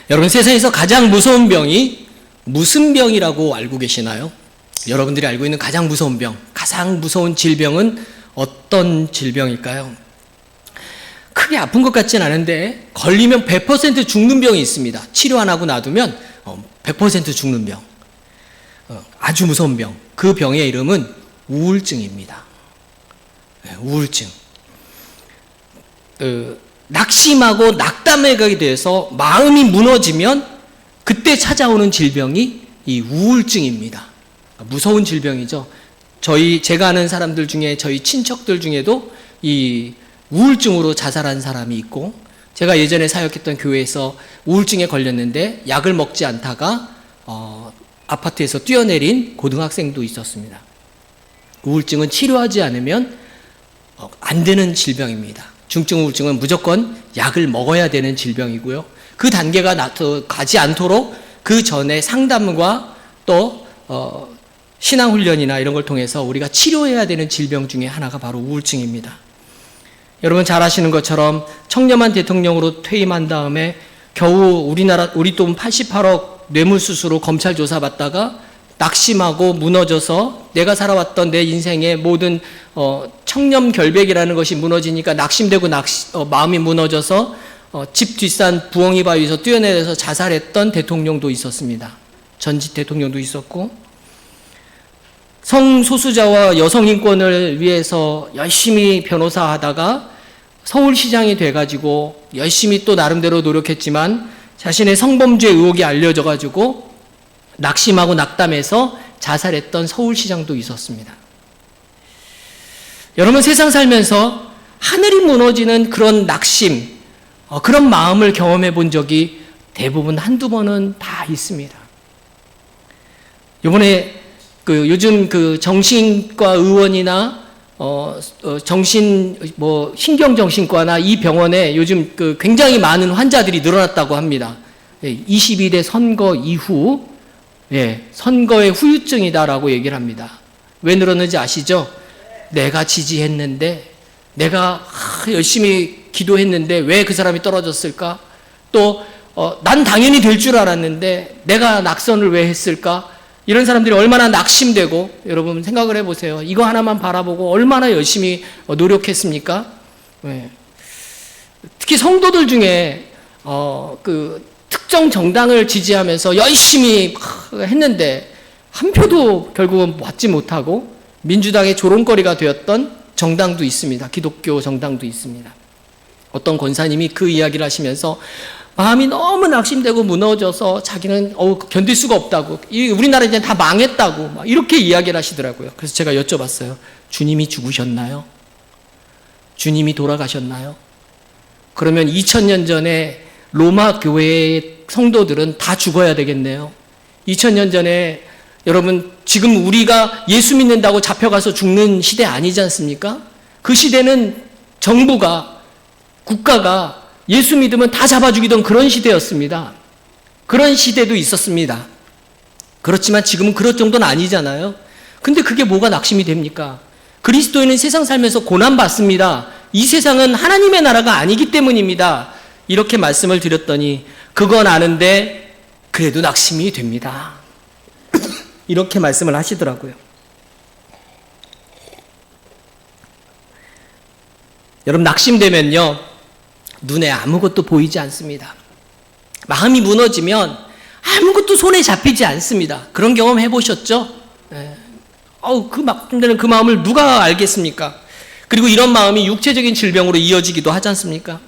여러분, 세상에서 가장 무서운 병이 무슨 병이라고 알고 계시나요? 여러분들이 알고 있는 가장 무서운 병, 가장 무서운 질병은 어떤 질병일까요? 크게 아픈 것 같진 않은데 걸리면 100% 죽는 병이 있습니다. 치료 안 하고 놔두면 100% 죽는 병. 아주 무서운 병. 그 병의 이름은 우울증입니다. 우울증. 낙심하고 낙담에 가게 돼서 마음이 무너지면 그때 찾아오는 질병이 이 우울증입니다. 무서운 질병이죠. 제가 아는 사람들 중에, 저희 친척들 중에도 이 우울증으로 자살한 사람이 있고, 제가 예전에 사역했던 교회에서 우울증에 걸렸는데 약을 먹지 않다가 아파트에서 뛰어내린 고등학생도 있었습니다. 우울증은 치료하지 않으면 안 되는 질병입니다. 중증 우울증은 무조건 약을 먹어야 되는 질병이고요. 그 단계가 가지 않도록 그 전에 상담과 또 신앙훈련이나 이런 걸 통해서 우리가 치료해야 되는 질병 중에 하나가 바로 우울증입니다. 여러분 잘 아시는 것처럼 청렴한 대통령으로 퇴임한 다음에 겨우 우리 돈 88억 뇌물수수로 검찰 조사받다가 낙심하고 무너져서 내가 살아왔던 내 인생의 모든 청렴결백이라는 것이 무너지니까 낙심되고 마음이 무너져서 집 뒷산 부엉이 바위에서 뛰어내려서 자살했던 대통령도 있었습니다. 전직 대통령도 있었고, 성소수자와 여성인권을 위해서 열심히 변호사 하다가 서울시장이 돼가지고 열심히 또 나름대로 노력했지만 자신의 성범죄 의혹이 알려져가지고 낙심하고 낙담해서 자살했던 서울시장도 있었습니다. 여러분, 세상 살면서 하늘이 무너지는 그런 낙심, 그런 마음을 경험해 본 적이 대부분 한두 번은 다 있습니다. 이번에 요즘 정신과 의원이나 신경정신과나 이 병원에 요즘 굉장히 많은 환자들이 늘어났다고 합니다. 22대 선거 이후, 선거의 후유증이다라고 얘기를 합니다. 왜 늘었는지 아시죠? 내가 지지했는데, 내가 열심히 기도했는데 왜 그 사람이 떨어졌을까? 또 난 당연히 될 줄 알았는데 내가 낙선을 왜 했을까? 이런 사람들이 얼마나 낙심되고, 여러분 생각을 해보세요. 이거 하나만 바라보고 얼마나 열심히 노력했습니까? 특히 성도들 중에 특정 정당을 지지하면서 열심히 했는데 한 표도 결국은 받지 못하고 민주당의 조롱거리가 되었던 정당도 있습니다. 기독교 정당도 있습니다. 어떤 권사님이 그 이야기를 하시면서 마음이 너무 낙심되고 무너져서 자기는 견딜 수가 없다고, 우리나라 이제 다 망했다고 막 이렇게 이야기를 하시더라고요. 그래서 제가 여쭤봤어요. 주님이 죽으셨나요? 주님이 돌아가셨나요? 그러면 2000년 전에 로마 교회의 성도들은 다 죽어야 되겠네요. 2000년 전에 여러분, 지금 우리가 예수 믿는다고 잡혀가서 죽는 시대 아니지 않습니까? 그 시대는 정부가, 국가가 예수 믿으면 다 잡아 죽이던 그런 시대였습니다. 그런 시대도 있었습니다. 그렇지만 지금은 그럴 정도는 아니잖아요. 근데 그게 뭐가 낙심이 됩니까? 그리스도인은 세상 살면서 고난받습니다. 이 세상은 하나님의 나라가 아니기 때문입니다. 이렇게 말씀을 드렸더니 그건 아는데 그래도 낙심이 됩니다. 이렇게 말씀을 하시더라고요. 여러분, 낙심되면요, 눈에 아무것도 보이지 않습니다. 마음이 무너지면 아무것도 손에 잡히지 않습니다. 그런 경험 해보셨죠? 그 마음을 누가 알겠습니까? 그리고 이런 마음이 육체적인 질병으로 이어지기도 하지 않습니까?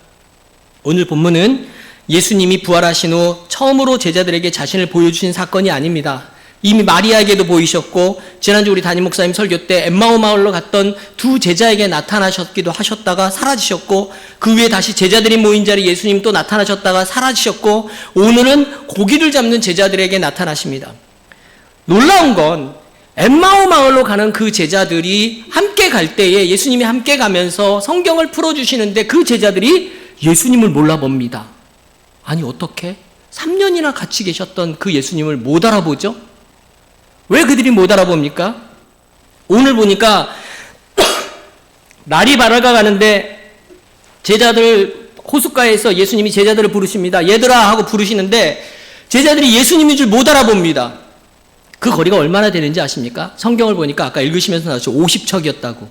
오늘 본문은 예수님이 부활하신 후 처음으로 제자들에게 자신을 보여주신 사건이 아닙니다. 이미 마리아에게도 보이셨고, 지난주 우리 담임 목사님 설교 때 엠마오 마을로 갔던 두 제자에게 나타나셨기도 하셨다가 사라지셨고, 그 후에 다시 제자들이 모인 자리에 예수님 또 나타나셨다가 사라지셨고, 오늘은 고기를 잡는 제자들에게 나타나십니다. 놀라운 건 엠마오 마을로 가는 그 제자들이 함께 갈 때에 예수님이 함께 가면서 성경을 풀어주시는데 그 제자들이 예수님을 몰라봅니다. 아니, 어떻게? 3년이나 같이 계셨던 그 예수님을 못 알아보죠? 왜 그들이 못 알아봅니까? 오늘 보니까 날이 밝아가는데 제자들 호숫가에서 예수님이 제자들을 부르십니다. 얘들아 하고 부르시는데 제자들이 예수님인 줄 못 알아봅니다. 그 거리가 얼마나 되는지 아십니까? 성경을 보니까 아까 읽으시면서 나왔죠. 50척이었다고.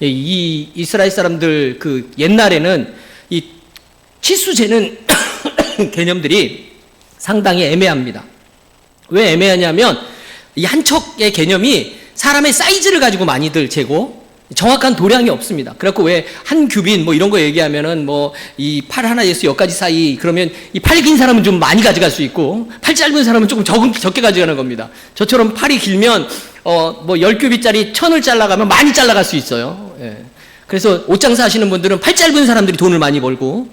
이 이스라엘 사람들 그 옛날에는 이 치수 재는 개념들이 상당히 애매합니다. 왜 애매하냐면 이 한 척의 개념이 사람의 사이즈를 가지고 많이들 재고 정확한 도량이 없습니다. 그래갖고 왜 한 규빈 뭐 이런 거 얘기하면은 뭐 이 팔 하나에서 여기까지 사이 그러면 이 팔 긴 사람은 좀 많이 가져갈 수 있고 팔 짧은 사람은 조금 적게 가져가는 겁니다. 저처럼 팔이 길면 뭐 10규빗짜리 1000을 잘라가면 많이 잘라갈 수 있어요. 예. 그래서 옷장사 하시는 분들은 팔 짧은 사람들이 돈을 많이 벌고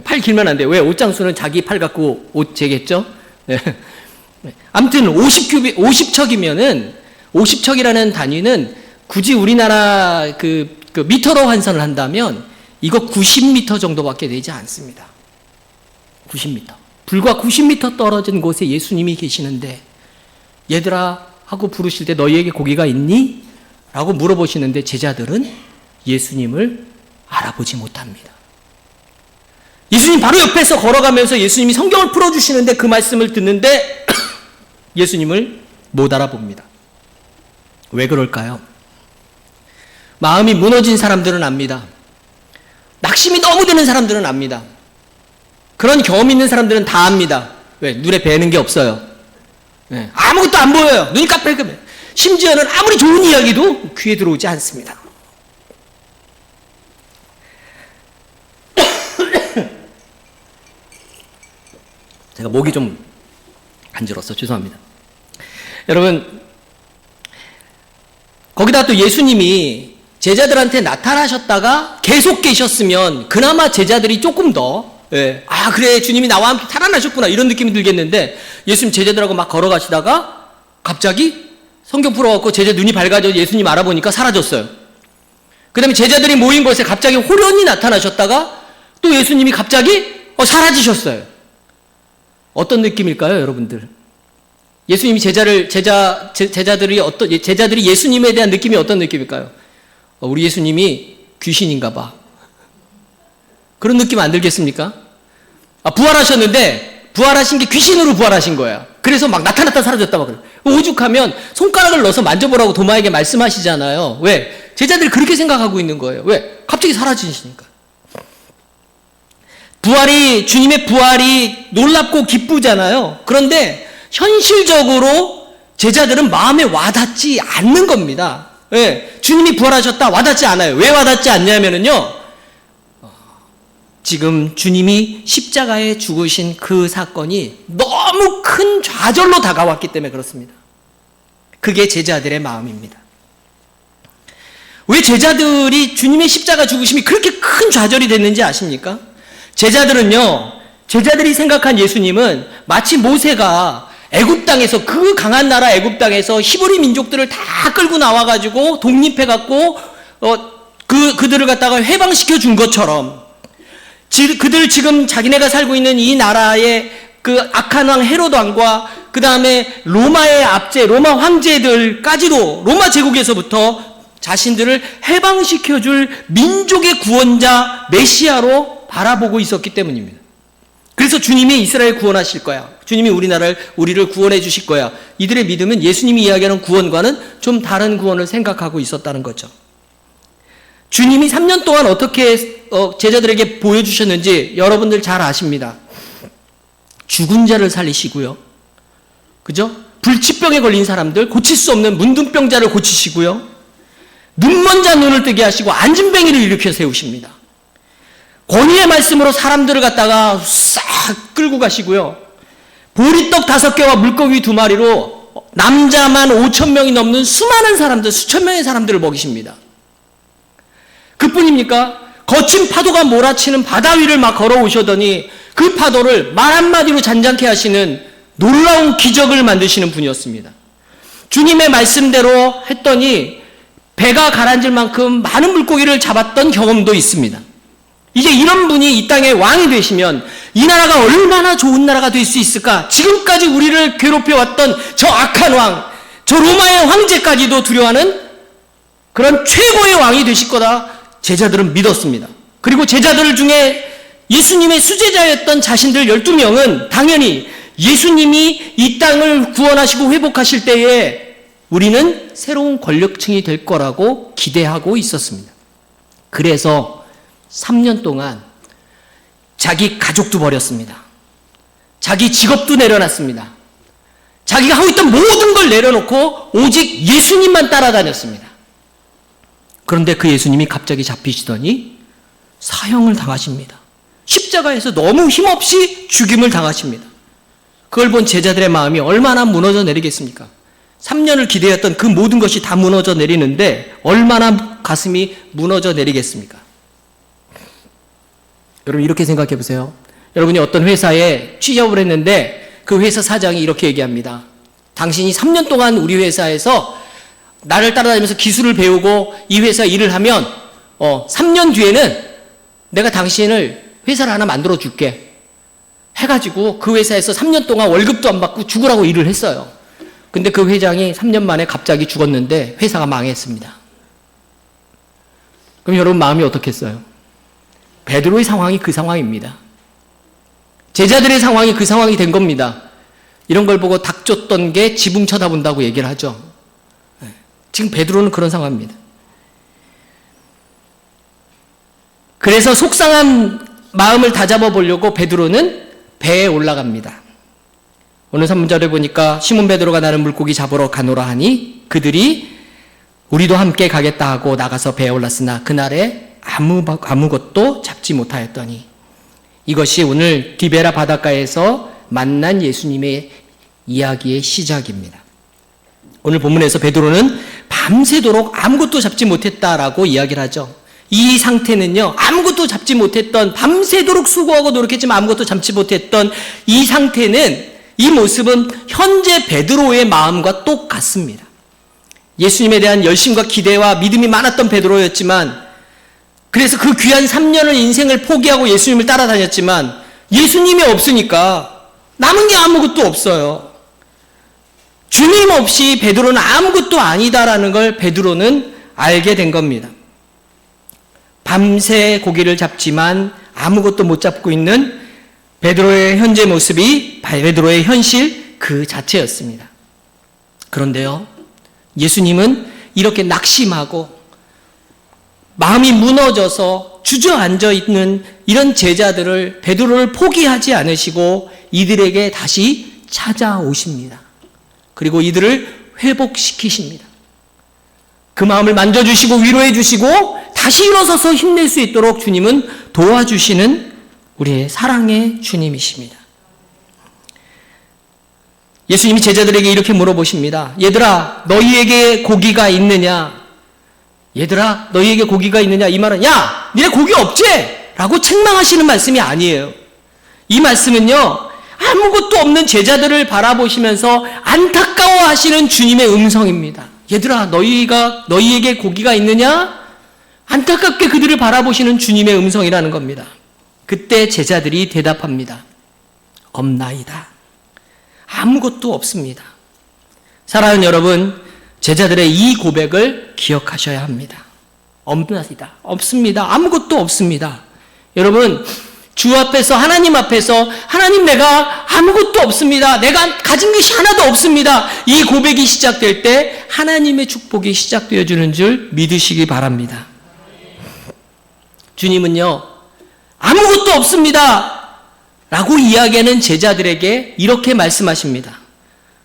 팔 길면 안 돼요. 왜? 옷장수는 자기 팔 갖고 옷 재겠죠? 예. 아무튼 50척이면은 50척이라는 단위는 굳이 우리나라 그 미터로 환산을 한다면 이거 90m 정도밖에 되지 않습니다. 90m. 불과 90m 떨어진 곳에 예수님이 계시는데 얘들아 하고 부르실 때 너희에게 고기가 있니? 라고 물어보시는데 제자들은 예수님을 알아보지 못합니다. 예수님 바로 옆에서 걸어가면서 예수님이 성경을 풀어주시는데 그 말씀을 듣는데 예수님을 못 알아봅니다. 왜 그럴까요? 마음이 무너진 사람들은 압니다. 낙심이 너무 되는 사람들은 압니다. 그런 경험 있는 사람들은 다 압니다. 왜? 눈에 뵈는 게 없어요. 네. 아무것도 안 보여요. 눈이 깜빡이면. 심지어는 아무리 좋은 이야기도 귀에 들어오지 않습니다. 제가 목이 좀 간질었어. 죄송합니다. 여러분, 거기다 또 예수님이 제자들한테 나타나셨다가 계속 계셨으면 그나마 제자들이 조금 더 그래 주님이 나와 함께 살아나셨구나 이런 느낌이 들겠는데 예수님 제자들하고 막 걸어가시다가 갑자기 성경 풀어갖고 제자 눈이 밝아져 예수님 알아보니까 사라졌어요. 그 다음에 제자들이 모인 곳에 갑자기 호련히 나타나셨다가 또 예수님이 갑자기 사라지셨어요. 어떤 느낌일까요, 여러분들? 예수님이 제자들이 예수님에 대한 느낌이 어떤 느낌일까요? 우리 예수님이 귀신인가 봐. 그런 느낌 안 들겠습니까? 부활하셨는데 부활하신 게 귀신으로 부활하신 거야. 그래서 막 나타났다 사라졌다 막 그래. 오죽하면 손가락을 넣어서 만져보라고 도마에게 말씀하시잖아요. 왜? 제자들이 그렇게 생각하고 있는 거예요. 왜? 갑자기 사라지시니까. 주님의 부활이 놀랍고 기쁘잖아요. 그런데 현실적으로 제자들은 마음에 와닿지 않는 겁니다. 왜? 주님이 부활하셨다 와닿지 않아요. 왜 와닿지 않냐면요. 지금 주님이 십자가에 죽으신 그 사건이 너무 큰 좌절로 다가왔기 때문에 그렇습니다. 그게 제자들의 마음입니다. 왜 제자들이 주님의 십자가 죽으심이 그렇게 큰 좌절이 됐는지 아십니까? 제자들이 생각한 예수님은 마치 모세가 애굽 땅에서 그 강한 나라 애굽 땅에서 히브리 민족들을 다 끌고 나와가지고 독립해갖고 그들을 갖다가 해방시켜 준 것처럼 그들 지금 자기네가 살고 있는 이 나라의 그 악한 왕 헤롯 왕과 그 다음에 로마의 압제 로마 황제들까지도 로마 제국에서부터 자신들을 해방시켜 줄 민족의 구원자 메시아로 바라보고 있었기 때문입니다. 그래서 주님이 이스라엘 구원하실 거야. 주님이 우리를 구원해 주실 거야. 이들의 믿음은 예수님이 이야기하는 구원과는 좀 다른 구원을 생각하고 있었다는 거죠. 주님이 3년 동안 어떻게 제자들에게 보여주셨는지 여러분들 잘 아십니다. 죽은 자를 살리시고요. 그죠? 불치병에 걸린 사람들, 고칠 수 없는 문둥병자를 고치시고요. 눈먼 자 눈을 뜨게 하시고 안진뱅이를 일으켜 세우십니다. 권위의 말씀으로 사람들을 갖다가 싹 끌고 가시고요. 보리떡 5개와 물고기 2마리로 남자만 5,000명이 넘는 수많은 사람들, 수천 명의 사람들을 먹이십니다. 그뿐입니까? 거친 파도가 몰아치는 바다 위를 막 걸어오셔더니 그 파도를 말 한마디로 잔잔케 하시는 놀라운 기적을 만드시는 분이었습니다. 주님의 말씀대로 했더니 배가 가라앉을 만큼 많은 물고기를 잡았던 경험도 있습니다. 이제 이런 분이 이 땅의 왕이 되시면 이 나라가 얼마나 좋은 나라가 될 수 있을까? 지금까지 우리를 괴롭혀왔던 저 악한 왕, 저 로마의 황제까지도 두려워하는 그런 최고의 왕이 되실 거다 제자들은 믿었습니다. 그리고 제자들 중에 예수님의 수제자였던 자신들 12명은 당연히 예수님이 이 땅을 구원하시고 회복하실 때에 우리는 새로운 권력층이 될 거라고 기대하고 있었습니다. 그래서 3년 동안 자기 가족도 버렸습니다. 자기 직업도 내려놨습니다. 자기가 하고 있던 모든 걸 내려놓고 오직 예수님만 따라다녔습니다. 그런데 그 예수님이 갑자기 잡히시더니 사형을 당하십니다. 십자가에서 너무 힘없이 죽임을 당하십니다. 그걸 본 제자들의 마음이 얼마나 무너져 내리겠습니까? 3년을 기대했던 그 모든 것이 다 무너져 내리는데 얼마나 가슴이 무너져 내리겠습니까? 여러분 이렇게 생각해 보세요. 여러분이 어떤 회사에 취업을 했는데 그 회사 사장이 이렇게 얘기합니다. 당신이 3년 동안 우리 회사에서 나를 따라다니면서 기술을 배우고 이 회사 일을 하면 3년 뒤에는 내가 당신을 회사를 하나 만들어 줄게 해가지고 그 회사에서 3년 동안 월급도 안 받고 죽으라고 일을 했어요. 근데 그 회장이 3년 만에 갑자기 죽었는데 회사가 망했습니다. 그럼 여러분 마음이 어떻겠어요? 베드로의 상황이 그 상황입니다. 제자들의 상황이 그 상황이 된 겁니다. 이런 걸 보고 닥쳤던 게 지붕 쳐다본다고 얘기를 하죠. 지금 베드로는 그런 상황입니다. 그래서 속상한 마음을 다잡아 보려고 베드로는 배에 올라갑니다. 오늘 산문자를 보니까 시몬 베드로가 나는 물고기 잡으러 가노라 하니 그들이 우리도 함께 가겠다 하고 나가서 배에 올랐으나 그날에 아무것도 잡지 못하였더니 이것이 오늘 디베라 바닷가에서 만난 예수님의 이야기의 시작입니다. 오늘 본문에서 베드로는 밤새도록 아무것도 잡지 못했다라고 이야기를 하죠. 이 상태는요, 아무것도 잡지 못했던, 밤새도록 수고하고 노력했지만 아무것도 잡지 못했던 이 상태는, 이 모습은 현재 베드로의 마음과 똑같습니다. 예수님에 대한 열심과 기대와 믿음이 많았던 베드로였지만, 그래서 그 귀한 3년을 인생을 포기하고 예수님을 따라다녔지만, 예수님이 없으니까 남은 게 아무것도 없어요. 주님 없이 베드로는 아무것도 아니다라는 걸 베드로는 알게 된 겁니다. 밤새 고기를 잡지만 아무것도 못 잡고 있는 베드로의 현재 모습이 베드로의 현실 그 자체였습니다. 그런데요, 예수님은 이렇게 낙심하고 마음이 무너져서 주저앉아 있는 이런 제자들을, 베드로를 포기하지 않으시고 이들에게 다시 찾아오십니다. 그리고 이들을 회복시키십니다. 그 마음을 만져주시고 위로해 주시고 다시 일어서서 힘낼 수 있도록 주님은 도와주시는 우리의 사랑의 주님이십니다. 예수님이 제자들에게 이렇게 물어보십니다. 얘들아, 너희에게 고기가 있느냐? 얘들아, 너희에게 고기가 있느냐? 이 말은 야, 니네 고기 없지? 라고 책망하시는 말씀이 아니에요. 이 말씀은요, 아무것도 없는 제자들을 바라보시면서 안타까워하시는 주님의 음성입니다. 얘들아, 너희에게 고기가 있느냐? 안타깝게 그들을 바라보시는 주님의 음성이라는 겁니다. 그때 제자들이 대답합니다. 없나이다. 아무것도 없습니다. 사랑하는 여러분, 제자들의 이 고백을 기억하셔야 합니다. 없나이다. 없습니다. 아무것도 없습니다. 여러분, 주 앞에서, 하나님 앞에서, 하나님, 내가 아무것도 없습니다. 내가 가진 것이 하나도 없습니다. 이 고백이 시작될 때 하나님의 축복이 시작되어 주는 줄 믿으시기 바랍니다. 주님은요, 아무것도 없습니다 라고 이야기하는 제자들에게 이렇게 말씀하십니다.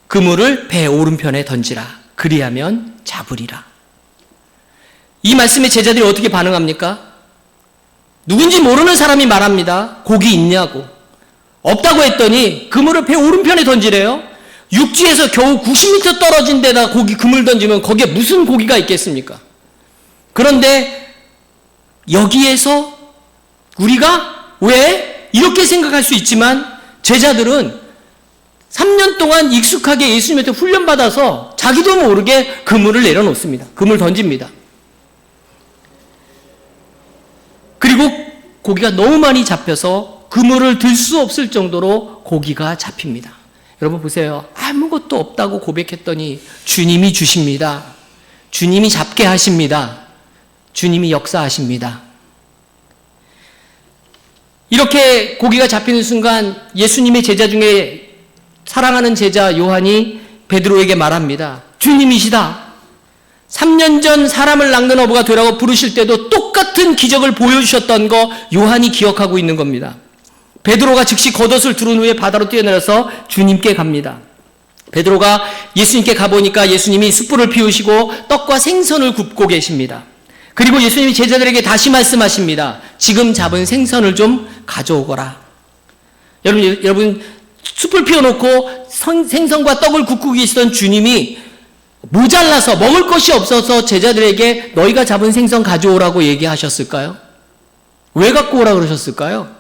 그물을 배 오른편에 던지라. 그리하면 잡으리라. 이 말씀에 제자들이 어떻게 반응합니까? 누군지 모르는 사람이 말합니다. 고기 있냐고. 없다고 했더니 그물을 배 오른편에 던지래요. 육지에서 겨우 90m 떨어진 데다 그물 던지면 거기에 무슨 고기가 있겠습니까? 그런데 여기에서 우리가 왜 이렇게 생각할 수 있지만 제자들은 3년 동안 익숙하게 예수님한테 훈련받아서 자기도 모르게 그물을 내려놓습니다. 그물 던집니다. 그리고 고기가 너무 많이 잡혀서 그물을 들 수 없을 정도로 고기가 잡힙니다. 여러분 보세요. 아무것도 없다고 고백했더니 주님이 주십니다. 주님이 잡게 하십니다. 주님이 역사하십니다. 이렇게 고기가 잡히는 순간 예수님의 제자 중에 사랑하는 제자 요한이 베드로에게 말합니다. 주님이시다. 3년 전 사람을 낚는 어부가 되라고 부르실 때도 똑같은 기적을 보여주셨던 거 요한이 기억하고 있는 겁니다. 베드로가 즉시 겉옷을 두른 후에 바다로 뛰어내려서 주님께 갑니다. 베드로가 예수님께 가보니까 예수님이 숯불을 피우시고 떡과 생선을 굽고 계십니다. 그리고 예수님이 제자들에게 다시 말씀하십니다. 지금 잡은 생선을 좀 가져오거라. 여러분 숯불 피워놓고 생선과 떡을 굽고 계시던 주님이 모자라서 먹을 것이 없어서 제자들에게 너희가 잡은 생선 가져오라고 얘기하셨을까요? 왜 갖고 오라 그러셨을까요?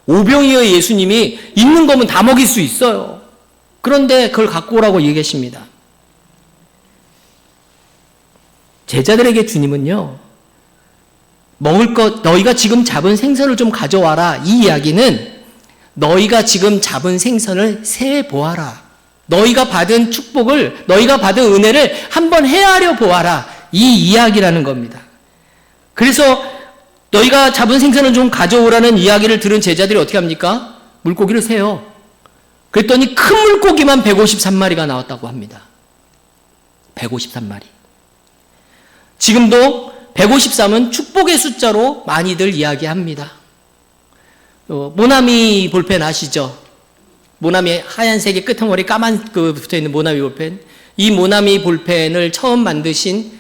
오병이어의 예수님이 있는 거면 다 먹일 수 있어요. 그런데 그걸 갖고 오라고 얘기하십니다. 제자들에게 주님은요, 먹을 것, 너희가 지금 잡은 생선을 좀 가져와라. 이 이야기는 너희가 지금 잡은 생선을 세 보아라. 너희가 받은 축복을, 너희가 받은 은혜를 한번 헤아려 보아라. 이 이야기라는 겁니다. 그래서 너희가 잡은 생선을 좀 가져오라는 이야기를 들은 제자들이 어떻게 합니까? 물고기를 세요. 그랬더니 큰 물고기만 153마리가 나왔다고 합니다. 153마리. 지금도 153은 축복의 숫자로 많이들 이야기합니다. 모나미 볼펜 아시죠? 모나미 하얀색의 끄트머리 까만 붙어있는 모나미 볼펜. 이 모나미 볼펜을 처음 만드신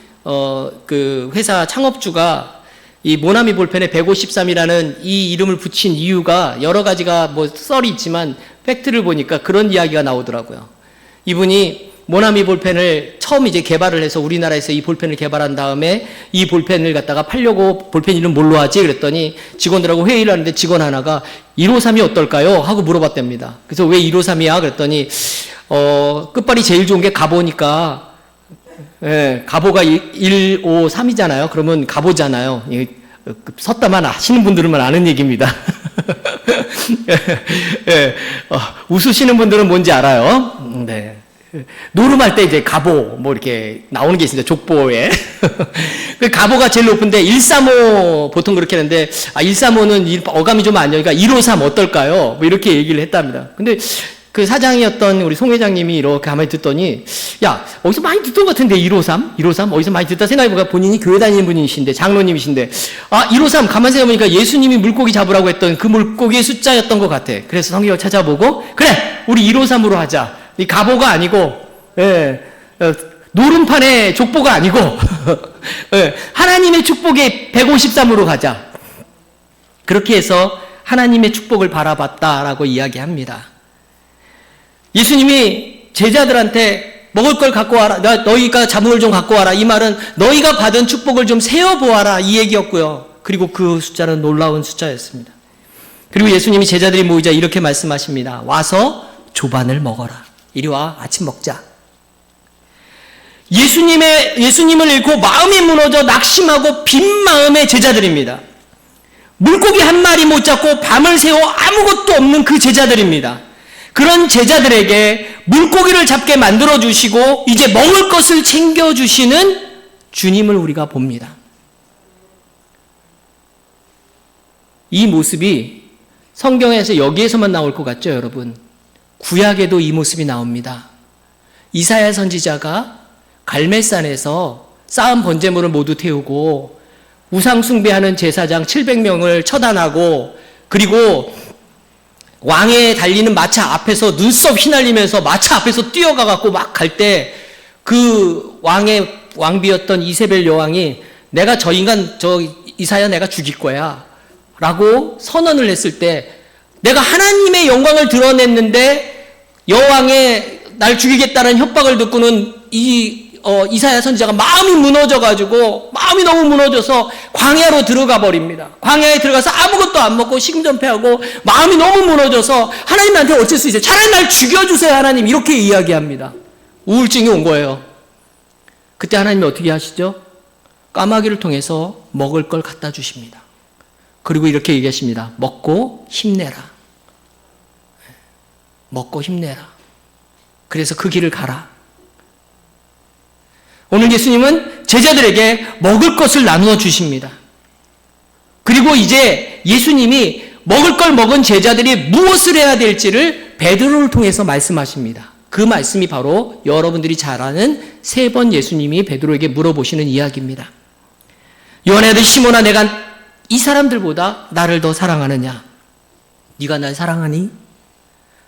그 회사 창업주가 이 모나미 볼펜에 153이라는 이 이름을 붙인 이유가 여러 가지가 뭐 썰이 있지만 팩트를 보니까 그런 이야기가 나오더라고요. 이분이 모나미 볼펜을 처음 이제 개발을 해서 우리나라에서 이 볼펜을 개발한 다음에 이 볼펜을 갖다가 팔려고 볼펜 이름 뭘로 하지? 그랬더니 직원들하고 회의를 하는데 직원 하나가 153이 어떨까요? 하고 물어봤답니다. 그래서 왜 153이야? 그랬더니 끝발이 제일 좋은 게 가보니까 예, 가보가 153이잖아요. 그러면 가보잖아요. 섰다만 하시는 분들만 아는 얘기입니다. 예, 웃으시는 분들은 뭔지 알아요. 네. 노름할 때 이제 가보 뭐 이렇게 나오는 게 있습니다. 족보에. 그 가보가 제일 높은데 135 보통 그렇게 하는데 135는 어감이 좀 안 좋으니까 153 어떨까요? 뭐 이렇게 얘기를 했답니다. 근데 그 사장이었던 우리 송 회장님이 이렇게 가만히 듣더니 야 어디서 많이 듣던 것 같은데 153? 153? 어디서 많이 듣다 생각해보니까 본인이 교회 다니는 분이신데 장로님이신데 153 가만히 생각해보니까 예수님이 물고기 잡으라고 했던 그 물고기의 숫자였던 것 같아. 그래서 성경을 찾아보고 그래 우리 153으로 하자. 이 가보가 아니고 노름판의 족보가 아니고 하나님의 축복의 153으로 가자. 그렇게 해서 하나님의 축복을 바라봤다라고 이야기합니다. 예수님이 제자들한테 먹을 걸 갖고 와라. 너희가 잡은 걸 좀 갖고 와라. 이 말은 너희가 받은 축복을 좀 세어보아라. 이 얘기였고요. 그리고 그 숫자는 놀라운 숫자였습니다. 그리고 예수님이 제자들이 모이자 이렇게 말씀하십니다. 와서 조반을 먹어라. 이리 와 아침 먹자. 예수님을 잃고 마음이 무너져 낙심하고 빈 마음의 제자들입니다. 물고기 한 마리 못 잡고 밤을 새워 아무것도 없는 그 제자들입니다. 그런 제자들에게 물고기를 잡게 만들어주시고 이제 먹을 것을 챙겨주시는 주님을 우리가 봅니다. 이 모습이 성경에서 여기에서만 나올 것 같죠, 여러분? 구약에도 이 모습이 나옵니다. 이사야 선지자가 갈멜산에서 쌓은 번제물을 모두 태우고 우상 숭배하는 제사장 700명을 처단하고 그리고 왕에 달리는 마차 앞에서 눈썹 휘날리면서 마차 앞에서 뛰어가 갖고 막 갈 때 그 왕의 왕비였던 이세벨 여왕이 내가 저 인간 이사야 내가 죽일 거야 라고 선언을 했을 때 내가 하나님의 영광을 드러냈는데 여왕의 날 죽이겠다는 협박을 듣고는 이사야 선지자가 마음이 무너져가지고 마음이 너무 무너져서 광야로 들어가 버립니다. 광야에 들어가서 아무것도 안 먹고 식전폐하고 마음이 너무 무너져서 하나님한테 어쩔 수 있어요. 차라리 날 죽여주세요 하나님 이렇게 이야기합니다. 우울증이 온 거예요. 그때 하나님이 어떻게 하시죠? 까마귀를 통해서 먹을 걸 갖다 주십니다. 그리고 이렇게 얘기하십니다. 먹고 힘내라. 먹고 힘내라. 그래서 그 길을 가라. 오늘 예수님은 제자들에게 먹을 것을 나누어 주십니다. 그리고 이제 예수님이 먹을 걸 먹은 제자들이 무엇을 해야 될지를 베드로를 통해서 말씀하십니다. 그 말씀이 바로 여러분들이 잘 아는 3번 예수님이 베드로에게 물어보시는 이야기입니다. 요한의 아들 시몬아, 내가 이 사람들보다 나를 더 사랑하느냐? 네가 날 사랑하니?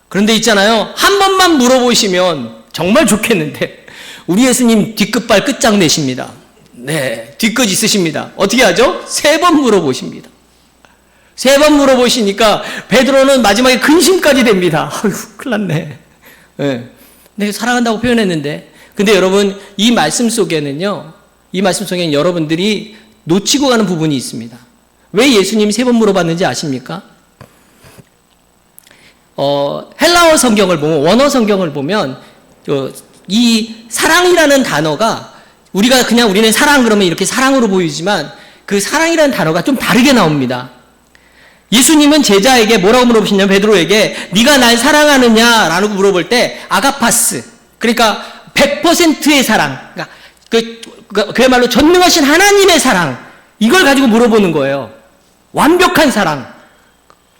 그런데 있잖아요, 한 번만 물어보시면 정말 좋겠는데 우리 예수님 뒷끝발 끝장내십니다. 네, 뒤끝 있으십니다. 어떻게 하죠? 3번 물어보십니다. 3번 물어보시니까 베드로는 마지막에 근심까지 됩니다. 아유, 큰일 났네. 네. 내가 사랑한다고 표현했는데. 근데 여러분, 이 말씀 속에는 여러분들이 놓치고 가는 부분이 있습니다. 왜 예수님이 3번 물어봤는지 아십니까? 헬라어 성경을 보면, 원어 성경을 보면, 이 사랑이라는 단어가 우리는 사랑 그러면 이렇게 사랑으로 보이지만 그 사랑이라는 단어가 좀 다르게 나옵니다. 예수님은 제자에게 뭐라고 물어보시냐면 베드로에게 네가 날 사랑하느냐라고 물어볼 때 아가파스, 그러니까 100%의 사랑, 그야말로 전능하신 하나님의 사랑, 이걸 가지고 물어보는 거예요. 완벽한 사랑,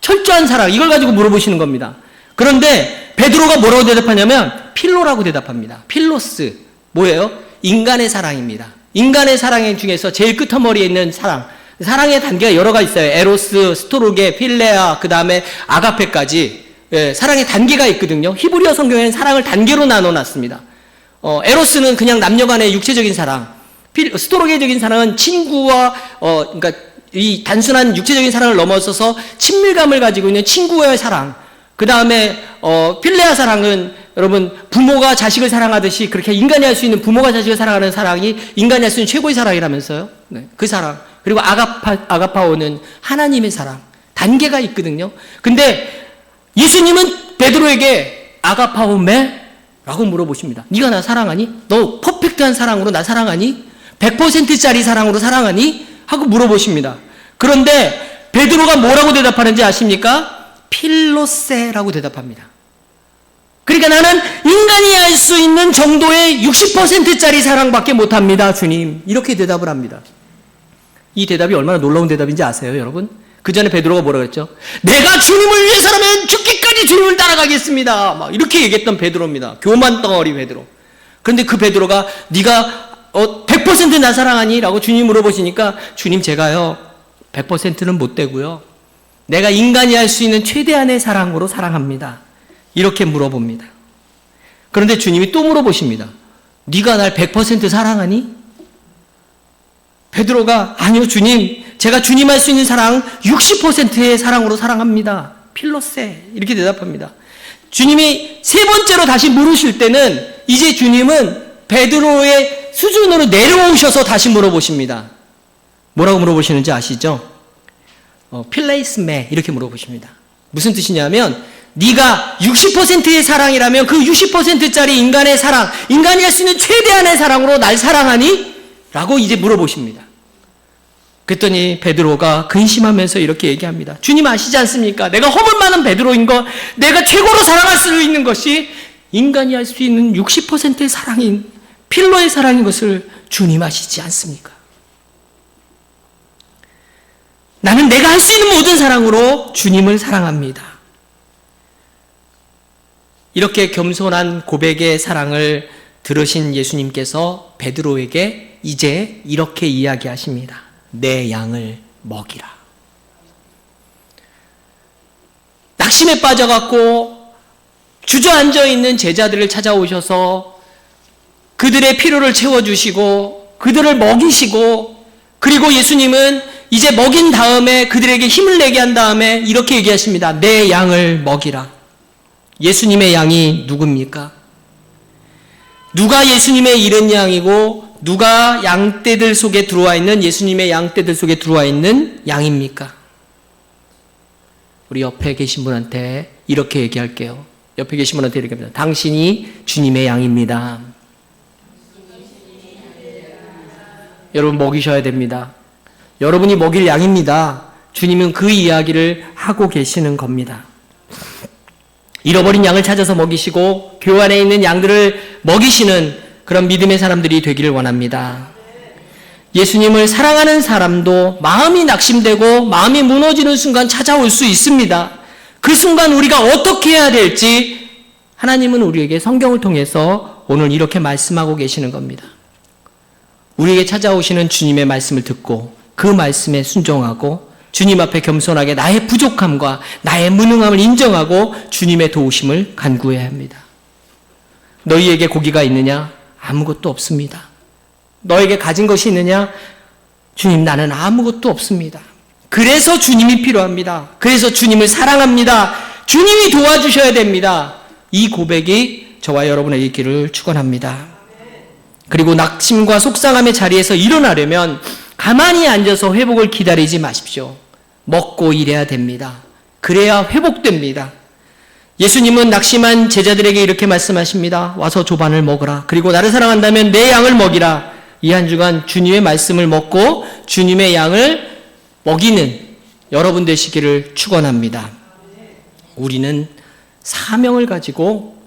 철저한 사랑, 이걸 가지고 물어보시는 겁니다. 그런데 베드로가 뭐라고 대답하냐면 필로라고 대답합니다. 필로스, 뭐예요? 인간의 사랑입니다. 인간의 사랑 중에서 제일 끝머리에 있는 사랑. 사랑의 단계가 여러 가지 있어요. 에로스, 스토로게, 필레아, 그 다음에 아가페까지. 예, 사랑의 단계가 있거든요. 히브리어 성경에는 사랑을 단계로 나눠놨습니다. 에로스는 그냥 남녀 간의 육체적인 사랑. 스토로게적인 사랑은 친구와, 그러니까 이 단순한 육체적인 사랑을 넘어서서 친밀감을 가지고 있는 친구의 사랑. 그 다음에, 필레아 사랑은 여러분, 부모가 자식을 사랑하듯이 그렇게 인간이 할 수 있는, 부모가 자식을 사랑하는 사랑이 인간이 할 수 있는 최고의 사랑이라면서요. 네, 그 사랑. 그리고 아가파오는 하나님의 사랑. 단계가 있거든요. 근데 예수님은 베드로에게 아가파오메? 라고 물어보십니다. 네가 나 사랑하니? 너 퍼펙트한 사랑으로 나 사랑하니? 100%짜리 사랑으로 사랑하니? 하고 물어보십니다. 그런데 베드로가 뭐라고 대답하는지 아십니까? 필로세라고 대답합니다. 그러니까 나는 인간이 할 수 있는 정도의 60%짜리 사랑밖에 못합니다, 주님. 이렇게 대답을 합니다. 이 대답이 얼마나 놀라운 대답인지 아세요, 여러분? 그 전에 베드로가 뭐라고 했죠? 내가 주님을 위해서라면 죽기까지 주님을 따라가겠습니다. 막 이렇게 얘기했던 베드로입니다. 교만 덩어리 베드로. 그런데 그 베드로가 네가 100% 나 사랑하니? 라고 주님 물어보시니까 주님, 제가요 100%는 못 되고요. 내가 인간이 할 수 있는 최대한의 사랑으로 사랑합니다. 이렇게 물어봅니다. 그런데 주님이 또 물어보십니다. 네가 날 100% 사랑하니? 베드로가 아니요 주님, 제가 주님 할 수 있는 사랑 60%의 사랑으로 사랑합니다. 필로세, 이렇게 대답합니다. 주님이 3번째로 다시 물으실 때는 이제 주님은 베드로의 수준으로 내려오셔서 다시 물어보십니다. 뭐라고 물어보시는지 아시죠? 필레이스메, 이렇게 물어보십니다. 무슨 뜻이냐면 네가 60%의 사랑이라면 그 60%짜리 인간의 사랑, 인간이 할 수 있는 최대한의 사랑으로 날 사랑하니? 라고 이제 물어보십니다. 그랬더니 베드로가 근심하면서 이렇게 얘기합니다. 주님 아시지 않습니까? 내가 허물 많은 베드로인 거, 내가 최고로 사랑할 수 있는 것이 인간이 할 수 있는 60%의 사랑인 필로의 사랑인 것을 주님 아시지 않습니까? 나는 내가 할 수 있는 모든 사랑으로 주님을 사랑합니다. 이렇게 겸손한 고백의 사랑을 들으신 예수님께서 베드로에게 이제 이렇게 이야기하십니다. 내 양을 먹이라. 낙심에 빠져갖고 주저앉아 있는 제자들을 찾아오셔서 그들의 필요를 채워주시고 그들을 먹이시고, 그리고 예수님은 이제 먹인 다음에 그들에게 힘을 내게 한 다음에 이렇게 얘기하십니다. 내 양을 먹이라. 예수님의 양이 누굽니까? 누가 예수님의 잃은 양이고 누가 양떼들 속에 들어와 있는, 예수님의 양떼들 속에 들어와 있는 양입니까? 우리 옆에 계신 분한테 이렇게 얘기할게요. 옆에 계신 분한테 이렇게 합니다. 당신이 주님의 양입니다. 여러분 먹이셔야 됩니다. 여러분이 먹일 양입니다. 주님은 그 이야기를 하고 계시는 겁니다. 잃어버린 양을 찾아서 먹이시고 교회 안에 있는 양들을 먹이시는 그런 믿음의 사람들이 되기를 원합니다. 예수님을 사랑하는 사람도 마음이 낙심되고 마음이 무너지는 순간 찾아올 수 있습니다. 그 순간 우리가 어떻게 해야 될지 하나님은 우리에게 성경을 통해서 오늘 이렇게 말씀하고 계시는 겁니다. 우리에게 찾아오시는 주님의 말씀을 듣고 그 말씀에 순종하고 주님 앞에 겸손하게 나의 부족함과 나의 무능함을 인정하고 주님의 도우심을 간구해야 합니다. 너희에게 고기가 있느냐? 아무것도 없습니다. 너에게 가진 것이 있느냐? 주님, 나는 아무것도 없습니다. 그래서 주님이 필요합니다. 그래서 주님을 사랑합니다. 주님이 도와주셔야 됩니다. 이 고백이 저와 여러분의 있기를 축원합니다. 그리고 낙심과 속상함의 자리에서 일어나려면 가만히 앉아서 회복을 기다리지 마십시오. 먹고 일해야 됩니다. 그래야 회복됩니다. 예수님은 낙심한 제자들에게 이렇게 말씀하십니다. 와서 조반을 먹으라. 그리고 나를 사랑한다면 내 양을 먹이라. 이 한 주간 주님의 말씀을 먹고 주님의 양을 먹이는 여러분 되시기를 축원합니다. 우리는 사명을 가지고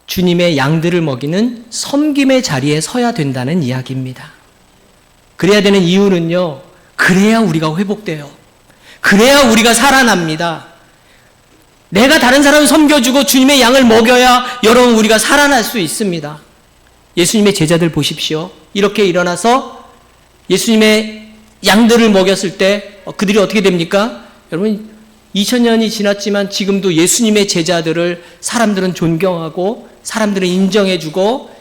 주님의 양들을 먹이는 섬김의 자리에 서야 된다는 이야기입니다. 그래야 되는 이유는요, 그래야 우리가 회복돼요. 그래야 우리가 살아납니다. 내가 다른 사람을 섬겨주고 주님의 양을 먹여야 여러분 우리가 살아날 수 있습니다. 예수님의 제자들 보십시오. 이렇게 일어나서 예수님의 양들을 먹였을 때 그들이 어떻게 됩니까? 여러분 2000년이 지났지만 지금도 예수님의 제자들을 사람들은 존경하고 사람들은 인정해주고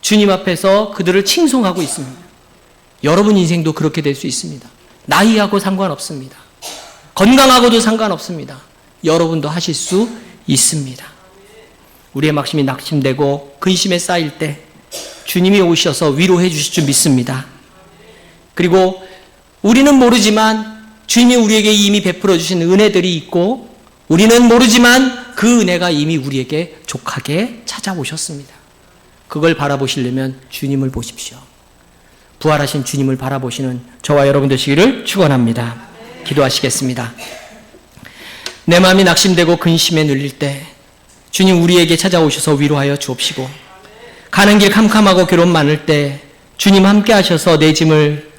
주님 앞에서 그들을 칭송하고 있습니다. 여러분 인생도 그렇게 될 수 있습니다. 나이하고 상관없습니다. 건강하고도 상관없습니다. 여러분도 하실 수 있습니다. 우리의 막심이 낙심되고 근심에 쌓일 때 주님이 오셔서 위로해 주실 줄 믿습니다. 그리고 우리는 모르지만 주님이 우리에게 이미 베풀어 주신 은혜들이 있고 우리는 모르지만 그 은혜가 이미 우리에게 족하게 찾아오셨습니다. 그걸 바라보시려면 주님을 보십시오. 부활하신 주님을 바라보시는 저와 여러분 되시기를 축원합니다. 기도하시겠습니다. 내 마음이 낙심되고 근심에 눌릴 때 주님 우리에게 찾아오셔서 위로하여 주옵시고 가는 길 캄캄하고 괴로움 많을 때 주님 함께 하셔서 내 짐을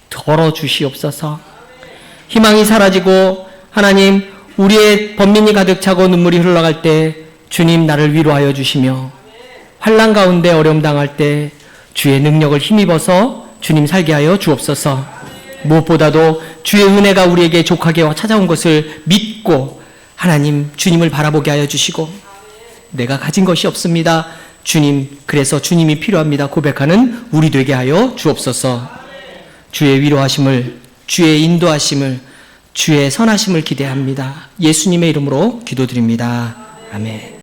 덜어주시옵소서. 희망이 사라지고 하나님 우리의 번민이 가득 차고 눈물이 흘러갈 때 주님 나를 위로하여 주시며 환난 가운데 어려움 당할 때 주의 능력을 힘입어서 주님 살게 하여 주옵소서. 무엇보다도 주의 은혜가 우리에게 족하게 찾아온 것을 믿고 하나님 주님을 바라보게 하여 주시고 내가 가진 것이 없습니다. 주님 그래서 주님이 필요합니다. 고백하는 우리 되게 하여 주옵소서. 주의 위로하심을 주의 인도하심을 주의 선하심을 기대합니다. 예수님의 이름으로 기도드립니다. 아멘.